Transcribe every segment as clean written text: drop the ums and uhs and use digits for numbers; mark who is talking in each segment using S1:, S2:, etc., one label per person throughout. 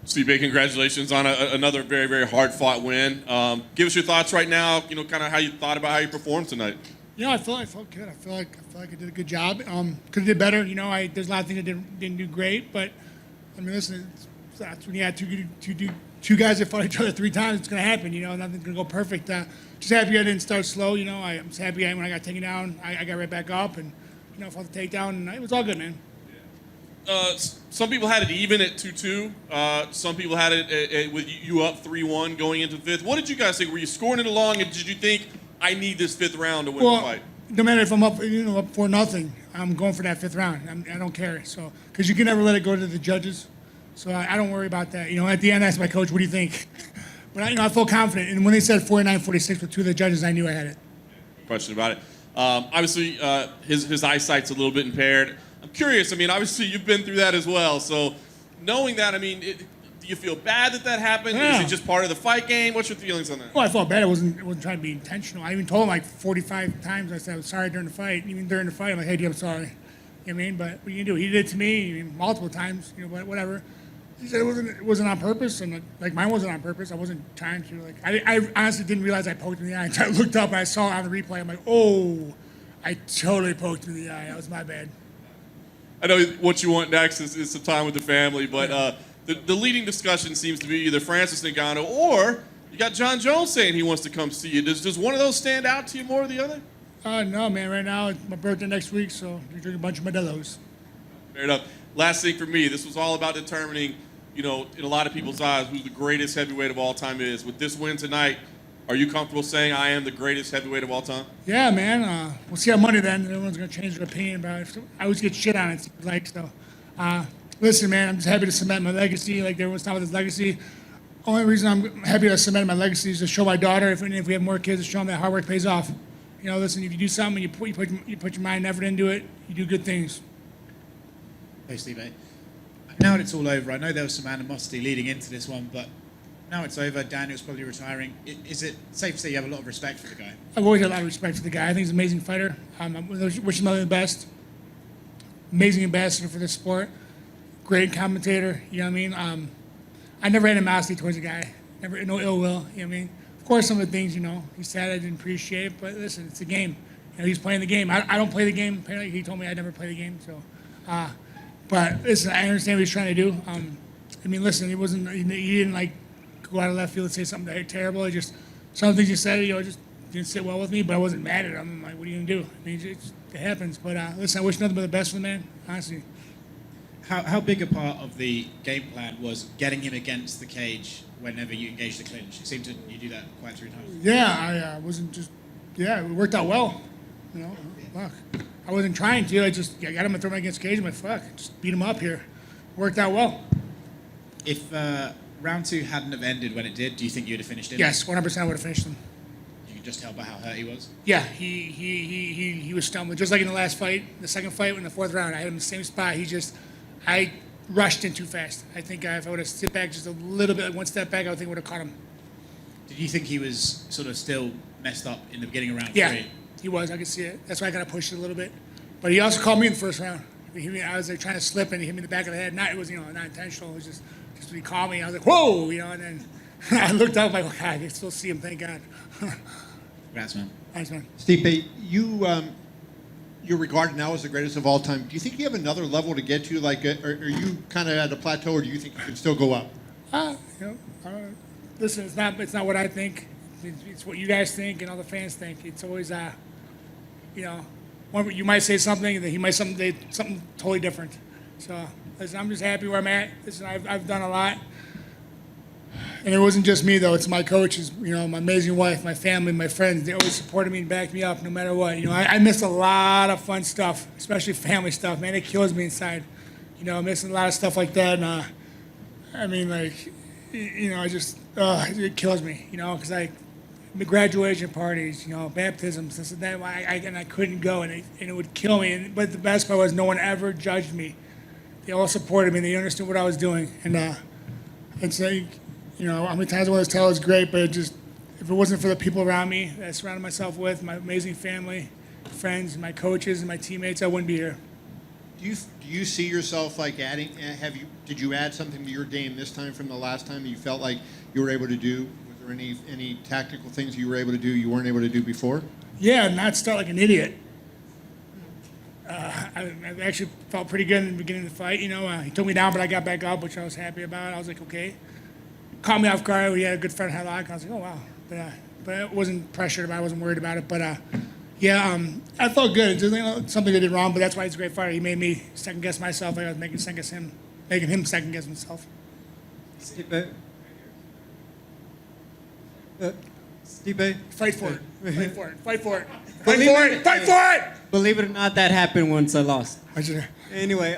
S1: Stipe, congratulations on another very, very hard-fought win. Give us your thoughts right now. Kind of how you thought about how you performed tonight.
S2: I felt good. I feel like I did a good job. Could have did better. There's a lot of things I didn't do great, but I mean, listen, that's when you had two guys that fought each other 3 times. It's gonna happen. Nothing's gonna go perfect. Just happy I didn't start slow. I'm just happy when I got taken down, I got right back up and fought the takedown, and it was all good, man.
S1: Some people had it even at 2-2. Some people had it with you up 3-1 going into the 5th. What did you guys think? Were you scoring it along, and did you think I need this 5th round to win the fight?
S2: No matter if I'm up 4-0, I'm going for that 5th round. I don't care. So because you can never let it go to the judges. So I don't worry about that. At the end, I asked my coach, "What do you think?" But I felt confident. And when they said 49-46 with 2 of the judges, I knew I had it.
S1: Question about it. Obviously, his eyesight's a little bit impaired. I'm curious. I mean, obviously, you've been through that as well. So, knowing that, I mean, do you feel bad that happened?
S2: Yeah.
S1: Is it just part of the fight game? What's your feelings on that?
S2: Well, I felt bad. It wasn't trying to be intentional. I even told him like 45 times. I said I was sorry during the fight. Even during the fight, I'm like, "Hey, dude, I'm sorry." You know what I mean? But what you can do? He did it to me multiple times. But whatever. He said it wasn't on purpose, and like mine wasn't on purpose. I wasn't trying to. I honestly didn't realize I poked him in the eye until I looked up and I saw it on the replay. I'm like, "Oh, I totally poked him in the eye. That was my bad."
S1: I know what you want next is some time with the family, but the leading discussion seems to be either Francis Ngannou or you got John Jones saying he wants to come see you. Does one of those stand out to you more than the other?
S2: No, man. Right now, it's my birthday next week, so we're drinking a bunch of Modelo's.
S1: Fair enough. Last thing for me, this was all about determining, in a lot of people's eyes, who the greatest heavyweight of all time is. With this win tonight, are you comfortable saying I am the greatest heavyweight of all time?
S2: Yeah, man. We'll see on Monday then. Everyone's going to change their opinion about it. I always get shit on it, seems like. So, listen, man, I'm just happy to cement my legacy. Like everyone's talking about this legacy. Only reason I'm happy to cement my legacy is to show my daughter, if we have more kids, to show them that hard work pays off. Listen, if you do something, you put your mind and effort into it, you do good things.
S3: Hey, Steve. Now that it's all over, I know there was some animosity leading into this one, but now it's over. Daniel's probably retiring. Is it safe to say you have a lot of respect for the guy?
S2: I've always had a lot of respect for the guy. I think he's an amazing fighter. I wish him the best. Amazing ambassador for this sport. Great commentator. You know what I mean? I never had animosity towards the guy. Never, no ill will. You know what I mean? Of course, some of the things, he said I didn't appreciate, but listen, it's a game. He's playing the game. I don't play the game. Apparently, he told me I'd never play the game. So, but listen, I understand what he's trying to do. Listen, he didn't go out of left field and say something terrible. Some of the things he said, just didn't sit well with me. But I wasn't mad at him. I'm like, what are you gonna do? It happens. But listen, I wish nothing but the best for the man. Honestly.
S3: How big a part of the game plan was getting him against the cage whenever you engaged the clinch? It seemed you do that quite a few times.
S2: Yeah, I wasn't just. Yeah, it worked out well. Fuck. I wasn't trying to. I got him to throw him against the cage. I'm like, fuck, just beat him up here. Worked out well.
S3: If round 2 hadn't have ended when it did, do you think you'd have finished it?
S2: Yes, 100% I would have finished him.
S3: You can just tell by how hurt he was?
S2: Yeah, he was stumbling. Just like in the last fight, the second fight in the 4th round, I had him in the same spot. I rushed in too fast. I think if I would have stepped back just a little bit, one step back, I think I would have caught him.
S3: Did you think he was sort of still messed up in the beginning of round 3?
S2: Yeah, he was. I could see it. That's why I kind of pushed it a little bit. But he also caught me in the 1st round. I was trying to slip, and he hit me in the back of the head. It was not intentional. It was just when he caught me, I was like, whoa, and then I looked up like, okay, I can still see him. Thank God.
S3: Congrats, man.
S2: Thanks, man.
S4: Stipe, you're regarded now as the greatest of all time. Do you think you have another level to get to? Are you kind of at a plateau, or do you think you can still go up?
S2: Listen, it's not what I think. It's what you guys think and all the fans think. It's always, you might say something, and then he might say something totally different. So, listen, I'm just happy where I'm at. Listen, I've done a lot. And it wasn't just me, though. It's my coaches, my amazing wife, my family, my friends. They always supported me and backed me up no matter what. I missed a lot of fun stuff, especially family stuff. Man, it kills me inside. Missing a lot of stuff like that. It kills me, because the graduation parties, baptisms, this and that, and I couldn't go, and it would kill me. But the best part was no one ever judged me. They all supported me. They understood what I was doing. And it's like, how many times I want to tell it's great, but if it wasn't for the people around me that I surrounded myself with, my amazing family, friends, my coaches, and my teammates, I wouldn't be here.
S4: Do Do you see yourself like adding? Did you add something to your game this time from the last time that you felt like you were able to do? Was there any tactical things you were able to do you weren't able to do before?
S2: Yeah, not start like an idiot. I actually felt pretty good in the beginning of the fight. He took me down, but I got back up, which I was happy about. I was like, okay. Caught me off guard. We had a good front headlock. I was like, oh wow. But I wasn't pressured about it. I wasn't worried about it. But yeah, I felt good. It's just, something I did wrong, but that's why he's a great fighter. He made me second guess myself. I was making him second guess himself.
S5: Stipe. Stipe.
S2: Fight for it. Fight for it. Fight for it. Fight
S5: Believe
S2: for
S5: it.
S2: it. Fight for it.
S5: Believe it or not, that happened once I lost.
S2: I just-
S5: Anyway,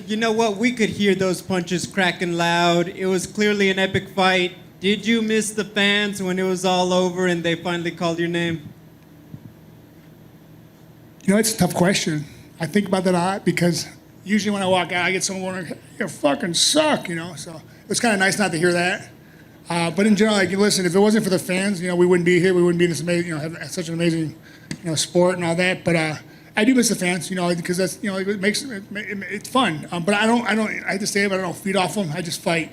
S5: you know what? We could hear those punches cracking loud. It was clearly an epic fight. Did you miss the fans when it was all over and they finally called your name?
S2: It's a tough question. I think about that a lot because usually when I walk out, I get someone going, "You fucking suck," So it's kind of nice not to hear that. But in general, like, listen, if it wasn't for the fans, we wouldn't be here. We wouldn't be in this amazing, have such an amazing, sport and all that. But I do miss the fans, because that's, it makes it's fun. But I hate to say it, but I don't feed off them. I just fight.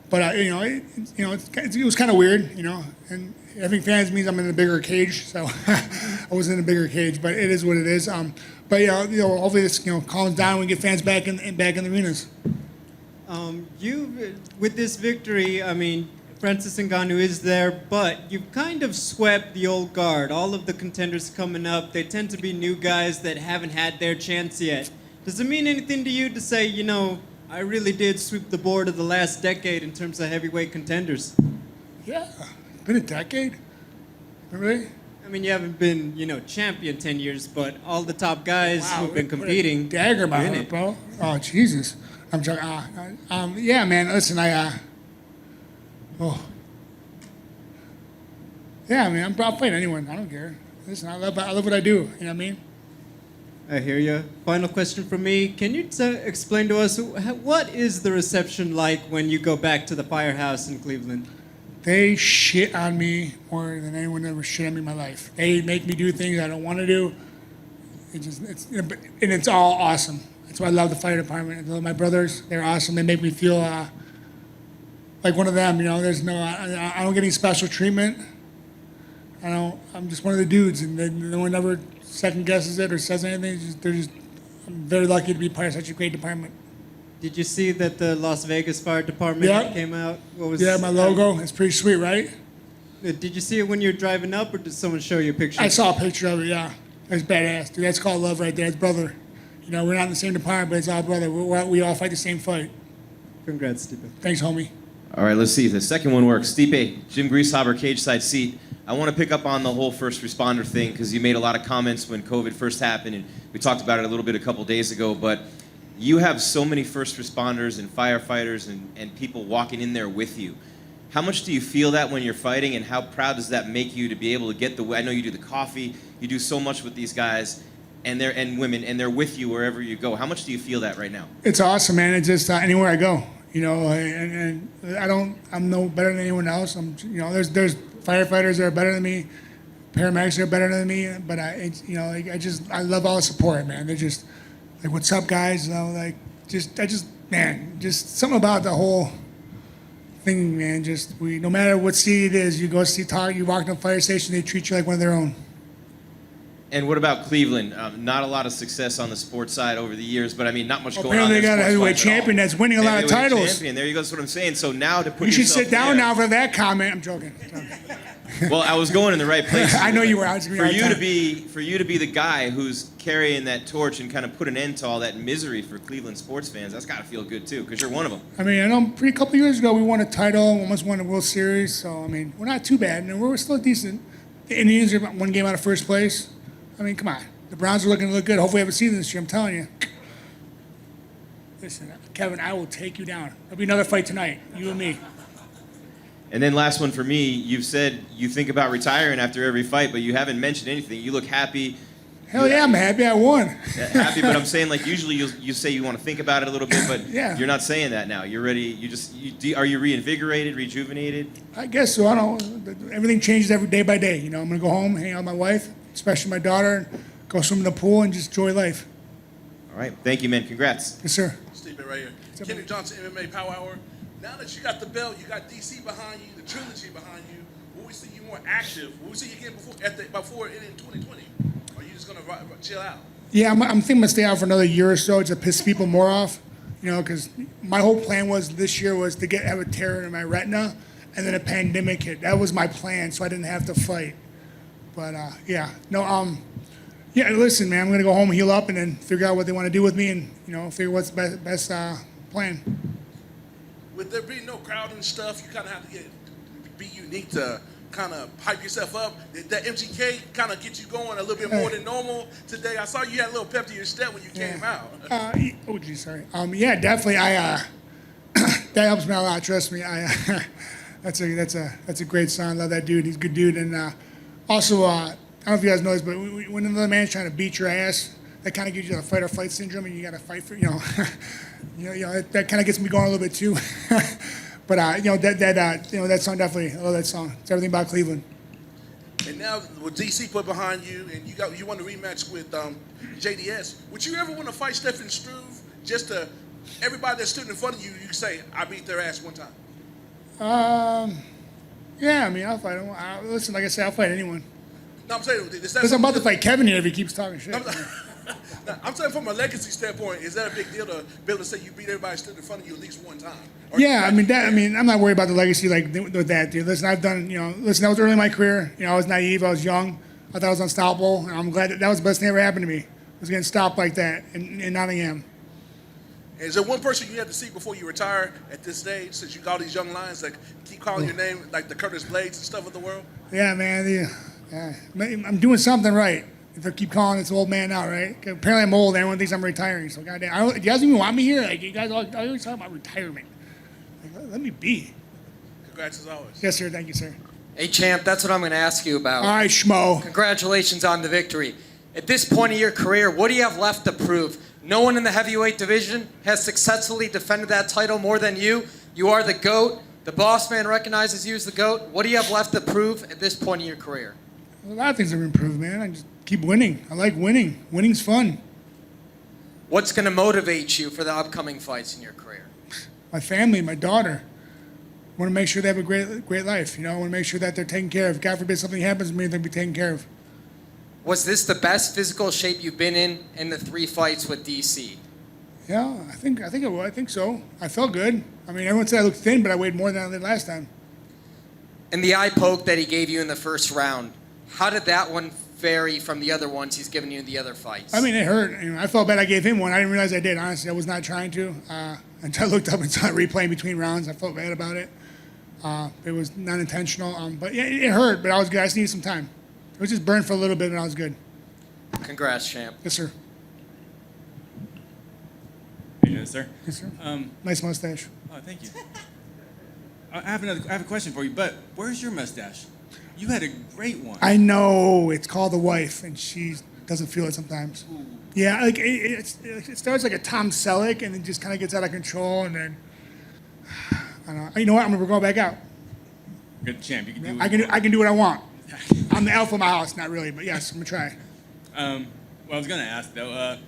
S2: But it was kind of weird, and having fans means I'm in a bigger cage. So I was in a bigger cage, but it is what it is. But hopefully this calms down and we get fans back in the arenas.
S5: You with this victory, I mean, Francis Ngannou is there, but you've kind of swept the old guard. All of the contenders coming up, they tend to be new guys that haven't had their chance yet. Does it mean anything to you to say, I really did sweep the board of the last decade in terms of heavyweight contenders?
S2: Yeah, it's been a decade. Really?
S5: I mean, you haven't been, champion 10 years, but all the top guys who've been competing.
S2: Dagger
S5: are in
S2: my
S5: it.
S2: bro. Oh, Jesus. I'm joking. Yeah, man, listen, yeah, I mean, I'll fight anyone. I don't care. Listen, I love what I do. You know what I mean?
S5: I hear you. Final question from me. Can you explain to us what is the reception like when you go back to the Firehouse in Cleveland?
S2: They shit on me more than anyone ever shit on me in my life. They make me do things I don't want to do. And it's all awesome. That's why I love the fire department. I love my brothers. They're awesome. They make me feel like one of them. There's I don't get any special treatment. I'm just one of the dudes, and no one ever second guesses it or says anything. I'm very lucky to be part of such a great department.
S5: Did you see that the Las Vegas Fire Department
S2: Yeah.
S5: came out?
S2: Yeah, my logo. It's pretty sweet, right?
S5: Did you see it when you were driving up, or did someone show you a picture?
S2: I saw a picture of it, yeah. That's badass, dude. That's called love right there. It's brother. We're not in the same department, but it's all brother. We all fight the same fight.
S5: Congrats, Stipe.
S2: Thanks, homie.
S6: All right, let's see if the second one works. Stipe, Jim Greasehaber, cage side seat. I want to pick up on the whole first responder thing because you made a lot of comments when COVID first happened, and we talked about it a little bit a couple days ago, but you have so many first responders and firefighters and people walking in there with you. How much do you feel that when you're fighting, and how proud does that make you to be able to get I know you do the coffee, you do so much with these guys and women, and they're with you wherever you go. How much do you feel that right now?
S2: It's awesome, man. It's just anywhere I go, and I'm no better than anyone else. There's firefighters that are better than me, paramedics that are better than me, but I love all the support, man. They're just like, what's up, guys? Just something about the whole thing, man. No matter what city it is, you go you walk to a fire station, they treat you like one of their own.
S6: And what about Cleveland? Not a lot of success on the sports side over the years, but I mean, not much going on.
S2: Apparently they
S6: there
S2: got a heavyweight
S6: sports-wise at all.
S2: champion that's winning a lot of
S6: Heavyweight
S2: titles.
S6: Champion. There you go. That's what I'm saying. So now to put
S2: You should
S6: yourself
S2: sit down
S6: there-
S2: now for that comment. I'm joking.
S6: Well, I was going in the right place.
S2: I know you were. I was giving
S6: For
S2: you a hard
S6: you to be the guy who's carrying that torch and kind of put an end to all that misery for Cleveland sports fans, that's got to feel good too, because you're one of them.
S2: I mean, I know a couple years ago we won a title, almost won the World Series. So I mean, we're not too bad, and we're still decent. The Indians are about one game out of first place. I mean, come on. The Browns are looking to look good. Hopefully, we have a season this year. I'm telling you. Listen, Kevin, I will take you down. There'll be another fight tonight, you and me.
S6: And then last one for me, you've said you think about retiring after every fight, but you haven't mentioned anything. You look happy.
S2: Hell yeah, I'm happy I won.
S6: Happy, but I'm saying, like, usually you say you want to think about it a little bit, but
S2: Yeah.
S6: you're not saying that now. You're ready. Are you reinvigorated, rejuvenated?
S2: I guess so. I don't know. Everything changes every day by day. I'm going to go home, hang out with my wife, especially my daughter, go swim in the pool, and just enjoy life.
S6: All right. Thank you, man. Congrats.
S2: Yes, sir.
S7: Stipe right here.
S2: up,
S7: Kenny
S2: man?
S7: Johnson, MMA Power Hour. Now that you got the belt, you got DC behind you, the trilogy behind you. Will we see you more active? Will we see you again before it in 2020? Or are you just gonna chill out?
S2: Yeah, I'm thinking I'm gonna stay out for another year or so to piss people more off. You know, because my whole plan was this year was to have a tear in my retina, and then a pandemic hit. That was my plan, so I didn't have to fight. But yeah, no, yeah. Listen, man, I'm gonna go home, heal up, and then figure out what they want to do with me, and figure what's the best plan.
S7: With there being no crowd and stuff, you kind of have to be unique to kind of hype yourself up. Did that MGK kind of get you going a little bit more than normal today? I saw you had a little pep to your step when you came out.
S2: Oh, geez, sorry. Yeah, definitely. That helps me a lot. Trust me. That's a great song. Love that dude. He's a good dude. And also, I don't know if you guys know this, but when another man's trying to beat your ass, that kind of gives you the fight or flight syndrome, and you got to fight for that kind of gets me going a little bit too. But that song definitely. I love that song. It's everything about Cleveland.
S7: And now with DC put behind you, and you won the rematch with JDS. Would you ever want to fight Stefan Struve? Just to everybody that stood in front of you, you say, "I beat their ass one time."
S2: Yeah, I mean, I'll fight him. Listen, like I said, I'll fight anyone.
S7: No, I'm saying,
S2: Because I'm about to fight Kevin here if he keeps talking shit.
S7: I'm saying from a legacy standpoint, is that a big deal to be able to say you beat everybody that stood in front of you at least one time?
S2: Yeah, I mean, I'm not worried about the legacy like with that, dude. Listen, I've done, that was early in my career. I was naive, I was young. I thought I was unstoppable, and I'm glad that was the best thing that ever happened to me. Was getting stopped like that in Nottingham.
S7: Is there one person you had to see before you retire at this stage, since you got all these young lions that keep calling your name, like the Curtis Blades and stuff of the world?
S2: Yeah, man. I'm doing something right. If I keep calling this old man out, right? Apparently I'm old. Everyone thinks I'm retiring. So goddamn, do you guys even want me here? Like you guys always talk about retirement. Like, let me be.
S7: Congrats as always.
S2: Yes, sir. Thank you, sir.
S8: Hey, champ, that's what I'm going to ask you about.
S2: All right, schmo.
S8: Congratulations on the victory. At this point of your career, what do you have left to prove? No one in the heavyweight division has successfully defended that title more than you. You are the GOAT. The boss man recognizes you as the GOAT. What do you have left to prove at this point in your career?
S2: A lot of things have improved, man. I just keep winning. I like winning. Winning's fun.
S8: What's going to motivate you for the upcoming fights in your career?
S2: My family, my daughter. I want to make sure they have a great life. I want to make sure that they're taken care of. God forbid something happens to me, they'll be taken care of.
S8: Was this the best physical shape you've been in the 3 fights with DC?
S2: Yeah, I think it was. I think so. I felt good. I mean, everyone said I looked thin, but I weighed more than I did last time.
S8: And the eye poke that he gave you in the first round, how did that one vary from the other ones he's given you in the other fights?
S2: I mean, it hurt. I felt bad I gave him one. I didn't realize I did. Honestly, I was not trying to. Until I looked up and saw it replaying between rounds, I felt bad about it. It was not intentional. But yeah, it hurt, but I was good. I just needed some time. It was just burned for a little bit, and I was good.
S8: Congrats, champ.
S2: Yes, sir.
S9: How you doing, sir?
S2: Yes, sir. Nice mustache.
S9: Oh, thank you. I have a question for you, but where's your mustache? You had a great one.
S2: I know. It's called the wife, and she doesn't feel it sometimes. Ooh. Yeah, like it starts like a Tom Selleck, and then just kind of gets out of control, and then I don't know. You know what? I'm gonna go back out.
S9: Good champ. You can do.
S2: I can do what I want. I'm the alpha of my house, not really, but yes, I'm gonna try.
S9: Well, I was gonna ask though.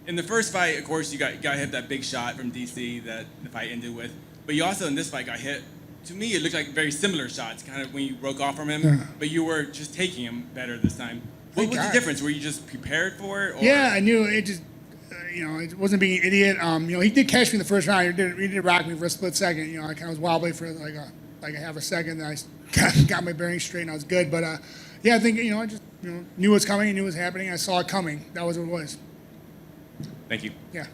S9: In the first fight, of course, you got hit that big shot from DC that the fight ended with. But you also in this fight got hit. To me, it looked like very similar shots, kind of when you broke off from him. Yeah. But you were just taking him better this time. What was the difference? Were you just prepared for it? Or?
S2: Yeah, I knew it. Just it wasn't being an idiot. He did catch me in the first round. He did rock me for a split second. I kind of was wobbly for like a half a second. Then I got my bearings straight and I was good. But yeah, I think I just knew what was coming. I knew what was happening. I saw it coming. That was what it was.
S9: Thank you.
S2: Yeah.